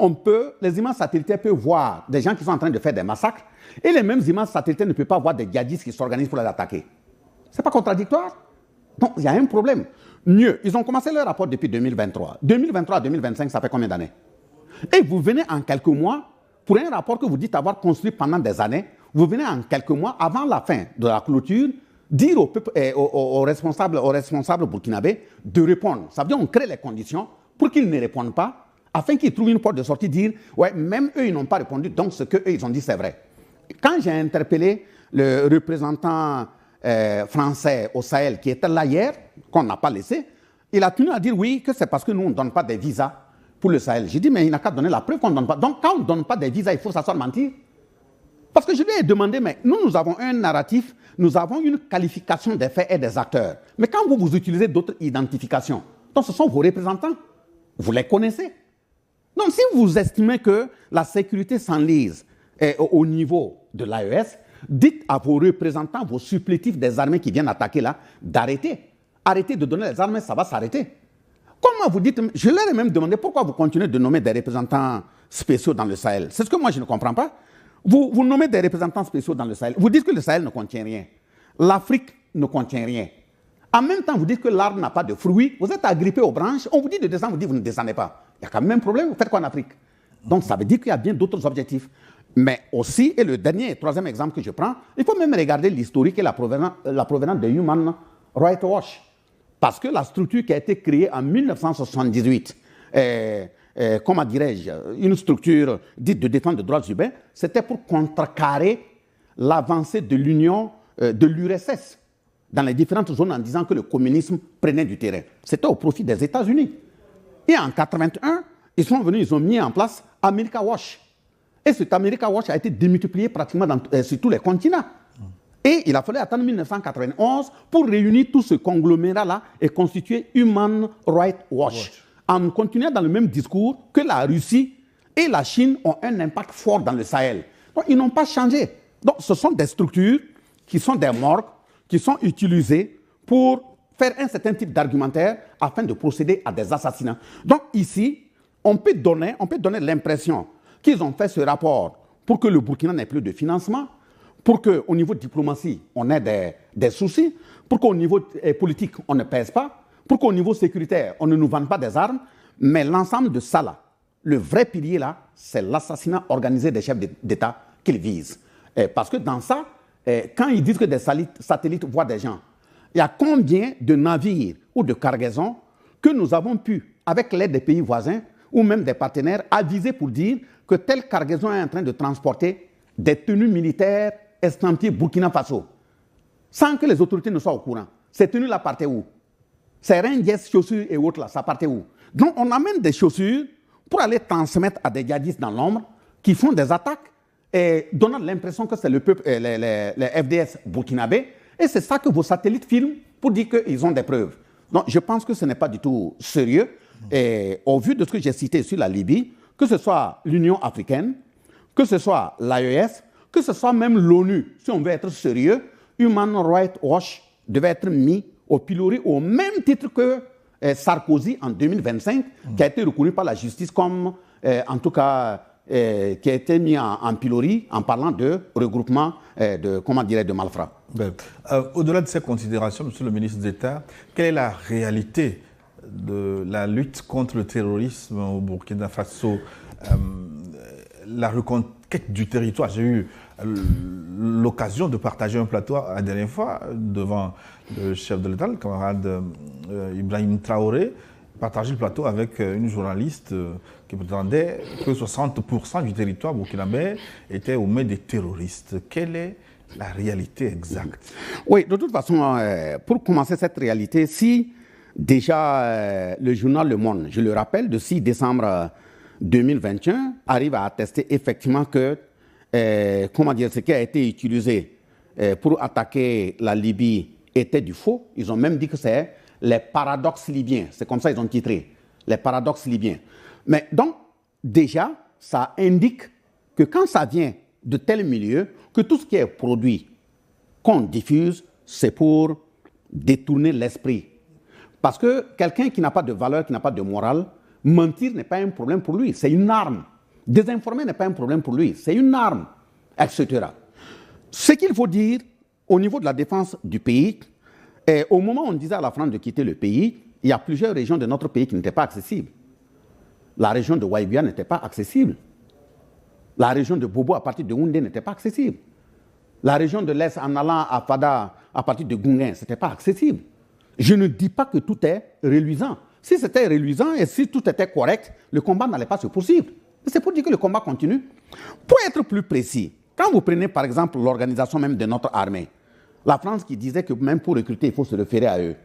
Speaker 2: les images satellitaires peuvent voir des gens qui sont en train de faire des massacres et les mêmes images satellitaires ne peuvent pas voir des djihadistes qui s'organisent pour les attaquer? Ce n'est pas contradictoire? Donc, il y a un problème. Mieux, ils ont commencé leur rapport depuis 2023. 2023 à 2025, ça fait combien d'années? Et vous venez en quelques mois, pour un rapport que vous dites avoir construit pendant des années, vous venez en quelques mois, avant la fin de la clôture, dire aux responsables burkinabés de répondre. Ça veut dire qu'on crée les conditions pour qu'ils ne répondent pas, afin qu'ils trouvent une porte de sortie, dire « ouais, même eux, ils n'ont pas répondu, donc ce qu'eux, ils ont dit, c'est vrai ». Quand j'ai interpellé le représentant français au Sahel qui était là hier, qu'on n'a pas laissé, il a tenu à dire oui, que c'est parce que nous, on ne donne pas des visas pour le Sahel. J'ai dit, mais il n'a qu'à donner la preuve qu'on ne donne pas. Donc, quand on ne donne pas des visas, il faut s'asseoir mentir. Parce que je lui ai demandé, mais nous avons un narratif, nous avons une qualification des faits et des acteurs. Mais quand vous utilisez d'autres identifications, donc ce sont vos représentants, vous les connaissez. Donc, si vous estimez que la sécurité s'enlise au niveau de l'AES, dites à vos représentants, vos supplétifs des armées qui viennent attaquer là, d'arrêter. Arrêtez de donner les armes, ça va s'arrêter. Comment vous dites, je leur ai même demandé pourquoi vous continuez de nommer des représentants spéciaux dans le Sahel. C'est ce que moi je ne comprends pas. Vous nommez des représentants spéciaux dans le Sahel. Vous dites que le Sahel ne contient rien. L'Afrique ne contient rien. En même temps, vous dites que l'arbre n'a pas de fruits. Vous êtes agrippé aux branches. On vous dit de descendre, vous dites que vous ne descendez pas. Il y a quand même un problème. Vous faites quoi en Afrique? Donc ça veut dire qu'il y a bien d'autres objectifs. Mais aussi, et le dernier et troisième exemple que je prends, il faut même regarder l'historique et la provenance de Human Rights Watch. Parce que la structure qui a été créée en 1978, comment dirais-je, une structure dite de défense des droits humains, c'était pour contrecarrer l'avancée de l'Union, de l'URSS, dans les différentes zones en disant que le communisme prenait du terrain. C'était au profit des États-Unis. Et en 1981, ils sont venus, ils ont mis en place America Watch. Et cet America Watch a été démultiplié pratiquement sur tous les continents. Et il a fallu attendre 1991 pour réunir tout ce conglomérat-là et constituer Human Rights Watch. En continuant dans le même discours que la Russie et la Chine ont un impact fort dans le Sahel. Donc, ils n'ont pas changé. Donc, ce sont des structures qui sont des morgues, qui sont utilisées pour faire un certain type d'argumentaire afin de procéder à des assassinats. Donc, ici, on peut donner l'impression qu'ils ont fait ce rapport pour que le Burkina n'ait plus de financement, pour qu'au niveau de diplomatie, on ait des soucis, pour qu'au niveau politique, on ne pèse pas, pour qu'au niveau sécuritaire, on ne nous vende pas des armes. Mais l'ensemble de ça, là, le vrai pilier, là, c'est l'assassinat organisé des chefs d'État qu'ils visent. Parce que dans ça, quand ils disent que des satellites voient des gens, il y a combien de navires ou de cargaisons que nous avons pu, avec l'aide des pays voisins ou même des partenaires, aviser pour dire que telle cargaison est en train de transporter des tenues militaires estampillées Burkina Faso, sans que les autorités ne soient au courant. Ces tenues-là partaient où? Ces ringues, chaussures et autres, là, ça partait où? Donc, on amène des chaussures pour aller transmettre à des djihadistes dans l'ombre qui font des attaques et donnant l'impression que c'est le peuple, les FDS burkinabés. Et c'est ça que vos satellites filment pour dire qu'ils ont des preuves. Donc, je pense que ce n'est pas du tout sérieux. Et au vu de ce que j'ai cité sur la Libye, que ce soit l'Union africaine, que ce soit l'AES, que ce soit même l'ONU, si on veut être sérieux, Human Rights Watch devait être mis au pilori au même titre que Sarkozy en 2025, qui a été reconnu par la justice comme, en tout cas, qui a été mis en pilori en parlant de regroupement de malfrats.
Speaker 1: Au-delà de ces considérations, Monsieur le ministre d'État, quelle est la réalité de la lutte contre le terrorisme au Burkina Faso, la reconquête du territoire? J'ai eu l'occasion de partager un plateau la dernière fois devant le chef de l'État, le camarade Ibrahim Traoré, partager le plateau avec une journaliste qui prétendait que 60% du territoire burkinabé était aux mains des terroristes. Quelle est la réalité exacte?
Speaker 2: Oui, de toute façon, pour commencer cette réalité, si déjà le journal Le Monde, je le rappelle, de 6 décembre 2021, arrive à attester effectivement que ce qui a été utilisé pour attaquer la Libye était du faux. Ils ont même dit que c'est les paradoxes libyens. C'est comme ça qu'ils ont titré, les paradoxes libyens. Mais donc, déjà, ça indique que quand ça vient de tels milieux, que tout ce qui est produit, qu'on diffuse, c'est pour détourner l'esprit. Parce que quelqu'un qui n'a pas de valeur, qui n'a pas de morale, mentir n'est pas un problème pour lui, c'est une arme. Désinformer n'est pas un problème pour lui, c'est une arme, etc. Ce qu'il faut dire au niveau de la défense du pays, au moment où on disait à la France de quitter le pays, il y a plusieurs régions de notre pays qui n'étaient pas accessibles. La région de Waïbia n'était pas accessible. La région de Bobo à partir de Houndé n'était pas accessible. La région de l'Est en allant à Fada à partir de Gounguen, ce n'était pas accessible. Je ne dis pas que tout est reluisant. Si c'était reluisant et si tout était correct, le combat n'allait pas se poursuivre. C'est pour dire que le combat continue. Pour être plus précis, quand vous prenez par exemple l'organisation même de notre armée, la France qui disait que même pour recruter, il faut se référer à eux.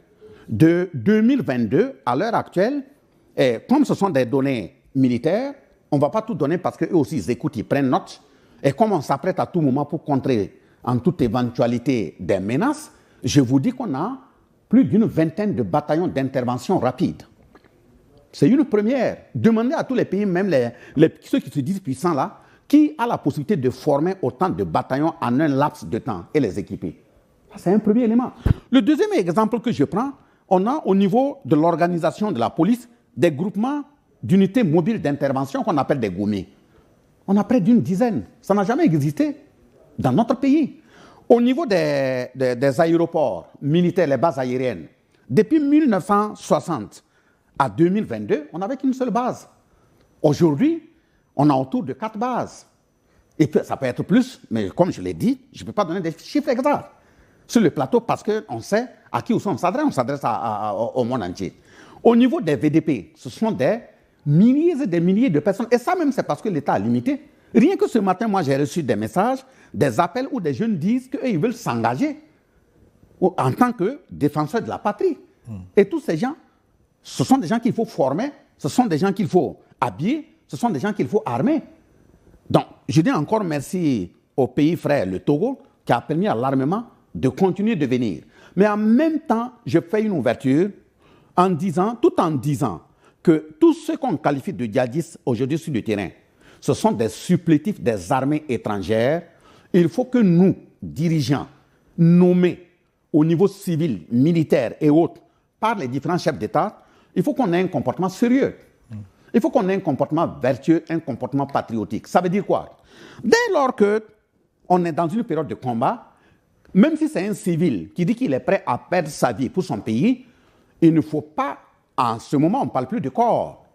Speaker 2: De 2022 à l'heure actuelle, comme ce sont des données militaires, on ne va pas tout donner parce qu'eux aussi ils écoutent, ils prennent note. Et comme on s'apprête à tout moment pour contrer en toute éventualité des menaces, je vous dis qu'on a plus d'une vingtaine de bataillons d'intervention rapide. C'est une première. Demandez à tous les pays, même ceux qui se disent puissants là, qui a la possibilité de former autant de bataillons en un laps de temps et les équiper. C'est un premier élément. Le deuxième exemple que je prends, on a au niveau de l'organisation de la police des groupements d'unités mobiles d'intervention qu'on appelle des GOMI. On a près d'une dizaine. Ça n'a jamais existé dans notre pays. Au niveau des aéroports militaires, les bases aériennes, depuis 1960 à 2022, on n'avait qu'une seule base. Aujourd'hui, on a autour de 4 bases. Et puis, ça peut être plus, mais comme je l'ai dit, je ne peux pas donner des chiffres exacts sur le plateau parce qu'on sait à qui on s'adresse au monde entier. Au niveau des VDP, ce sont des milliers et des milliers de personnes. Et ça même, c'est parce que l'État a limité. Rien que ce matin, moi, j'ai reçu des messages, des appels où des jeunes disent qu'ils veulent s'engager en tant que défenseurs de la patrie. Et tous ces gens, ce sont des gens qu'il faut former, ce sont des gens qu'il faut habiller, ce sont des gens qu'il faut armer. Donc, je dis encore merci au pays frère, le Togo, qui a permis à l'armement de continuer de venir. Mais en même temps, je fais une ouverture tout en disant que tous ceux qu'on qualifie de djihadistes aujourd'hui sur le terrain, ce sont des supplétifs des armées étrangères. Il faut que nous, dirigeants, nommés au niveau civil, militaire et autres, par les différents chefs d'État, il faut qu'on ait un comportement sérieux. Il faut qu'on ait un comportement vertueux, un comportement patriotique. Ça veut dire quoi? Dès lors qu'on est dans une période de combat, même si c'est un civil qui dit qu'il est prêt à perdre sa vie pour son pays, il ne faut pas, en ce moment, on ne parle plus de corps,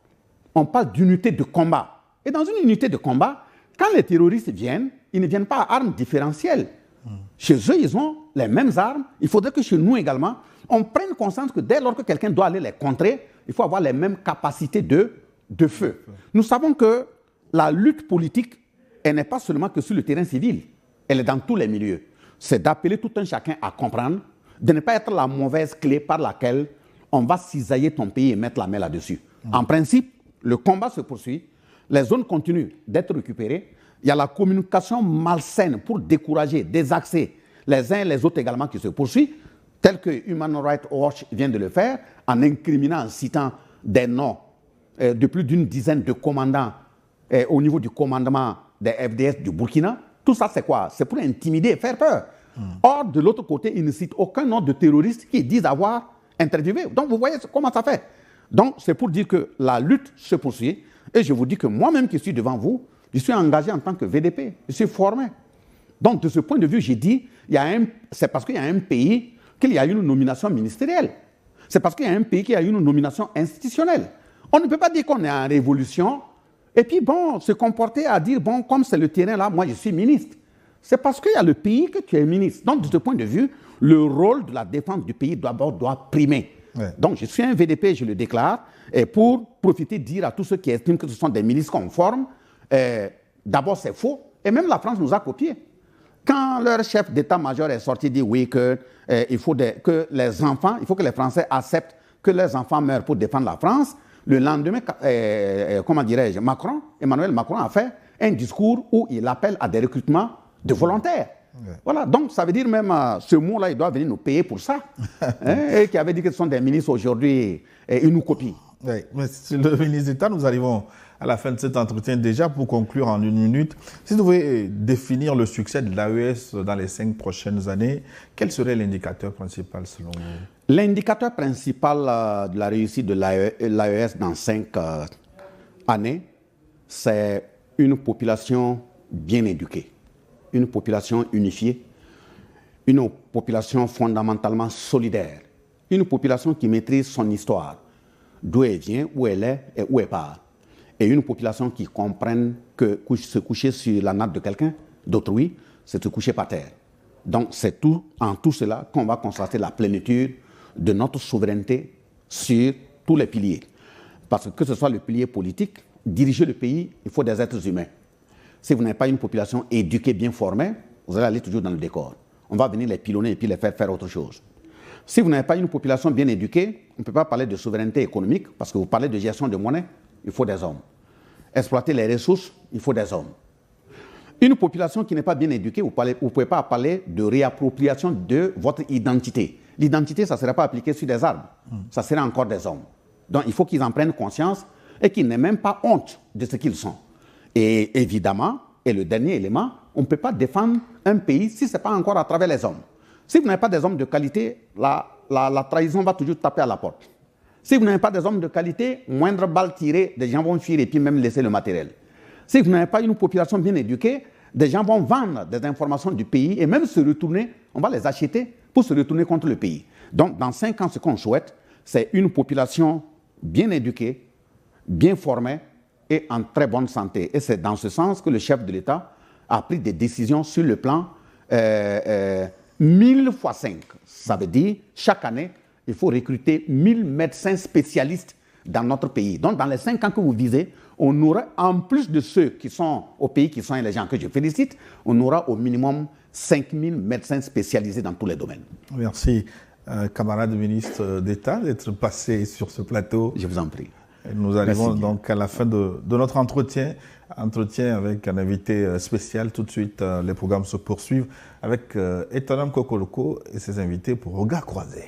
Speaker 2: on parle d'unité de combat. Et dans une unité de combat, quand les terroristes viennent, ils ne viennent pas à armes différentielles. Chez eux, ils ont les mêmes armes. Il faudrait que chez nous également, on prenne conscience que dès lors que quelqu'un doit aller les contrer, il faut avoir les mêmes capacités de feu. Nous savons que la lutte politique elle n'est pas seulement que sur le terrain civil, elle est dans tous les milieux. C'est d'appeler tout un chacun à comprendre, de ne pas être la mauvaise clé par laquelle on va cisailler ton pays et mettre la main là-dessus. En principe, le combat se poursuit, les zones continuent d'être récupérées, il y a la communication malsaine pour décourager, désaxer les uns et les autres également qui se poursuivent, tel que Human Rights Watch vient de le faire, en incriminant, en citant des noms de plus d'une dizaine de commandants au niveau du commandement des FDS du Burkina. Tout ça, c'est quoi? C'est pour intimider et faire peur. Or, de l'autre côté, ils ne citent aucun nom de terroriste qui disent avoir interviewé. Donc, vous voyez comment ça fait. Donc, c'est pour dire que la lutte se poursuit. Et je vous dis que moi-même qui suis devant vous, je suis engagé en tant que VDP. Je suis formé. Donc, de ce point de vue, j'ai dit, c'est parce qu'il y a un pays qu'il y a une nomination ministérielle. C'est parce qu'il y a un pays qui a une nomination institutionnelle. On ne peut pas dire qu'on est en révolution et puis, bon, se comporter à dire, bon, comme c'est le terrain là, moi je suis ministre. C'est parce qu'il y a le pays que tu es ministre. Donc, de ce point de vue, le rôle de la défense du pays d'abord doit primer. Ouais. Donc, je suis un VDP, je le déclare, et pour profiter de dire à tous ceux qui estiment que ce sont des milices conformes, d'abord c'est faux, et même la France nous a copiés. Quand leur chef d'état-major est sorti dire oui, il faut que les enfants, il faut que les Français acceptent que leurs enfants meurent pour défendre la France, le lendemain, comment dirais-je, Emmanuel Macron a fait un discours où il appelle à des recrutements de volontaires. Ouais. Voilà, donc ça veut dire même, ce mot-là, il doit venir nous payer pour ça. Et qui avait dit que ce sont des ministres aujourd'hui, ils nous copient.
Speaker 1: Oui, mais sur le ministre d'État, nous arrivons à la fin de cet entretien déjà pour conclure en 1 minute. Si vous devez définir le succès de l'AES dans les 5 prochaines années, quel serait l'indicateur principal selon vous?
Speaker 2: L'indicateur principal de la réussite de l'AES dans 5 années, c'est une population bien éduquée, une population unifiée, une population fondamentalement solidaire, une population qui maîtrise son histoire, d'où elle vient, où elle est et où elle part. Et une population qui comprenne que se coucher sur la natte de quelqu'un, d'autrui, c'est se coucher par terre. Donc c'est en tout cela qu'on va constater la plénitude de notre souveraineté sur tous les piliers. Parce que ce soit le pilier politique, diriger le pays, il faut des êtres humains. Si vous n'avez pas une population éduquée, bien formée, vous allez aller toujours dans le décor. On va venir les pilonner et puis les faire autre chose. Si vous n'avez pas une population bien éduquée, on ne peut pas parler de souveraineté économique, parce que vous parlez de gestion de monnaie, il faut des hommes. Exploiter les ressources, il faut des hommes. Une population qui n'est pas bien éduquée, vous ne pouvez pas parler de réappropriation de votre identité. L'identité, ça ne serait pas appliqué sur des arbres, ça serait encore des hommes. Donc il faut qu'ils en prennent conscience et qu'ils n'aient même pas honte de ce qu'ils sont. Et évidemment, et le dernier élément, on ne peut pas défendre un pays si ce n'est pas encore à travers les hommes. Si vous n'avez pas des hommes de qualité, la trahison va toujours taper à la porte. Si vous n'avez pas des hommes de qualité, moindre balle tirée, des gens vont fuir et puis même laisser le matériel. Si vous n'avez pas une population bien éduquée, des gens vont vendre des informations du pays et même se retourner, on va les acheter pour se retourner contre le pays. Donc, dans 5 ans, ce qu'on souhaite, c'est une population bien éduquée, bien formée et en très bonne santé. Et c'est dans ce sens que le chef de l'État a pris des décisions sur le plan 1000 fois 5. Ça veut dire, chaque année, il faut recruter 1000 médecins spécialistes dans notre pays. Donc, dans les 5 ans que vous visez, on aura, en plus de ceux qui sont au pays, qui sont les gens que je félicite, on aura au minimum 5000 médecins spécialisés dans tous les domaines.
Speaker 1: Merci, camarade ministre d'État, d'être passé sur ce plateau.
Speaker 2: Je vous en prie.
Speaker 1: Nous arrivons donc à la fin de notre entretien avec un invité spécial. Tout de suite, les programmes se poursuivent avec Etonom Kokoloko et ses invités pour Regard Croisé.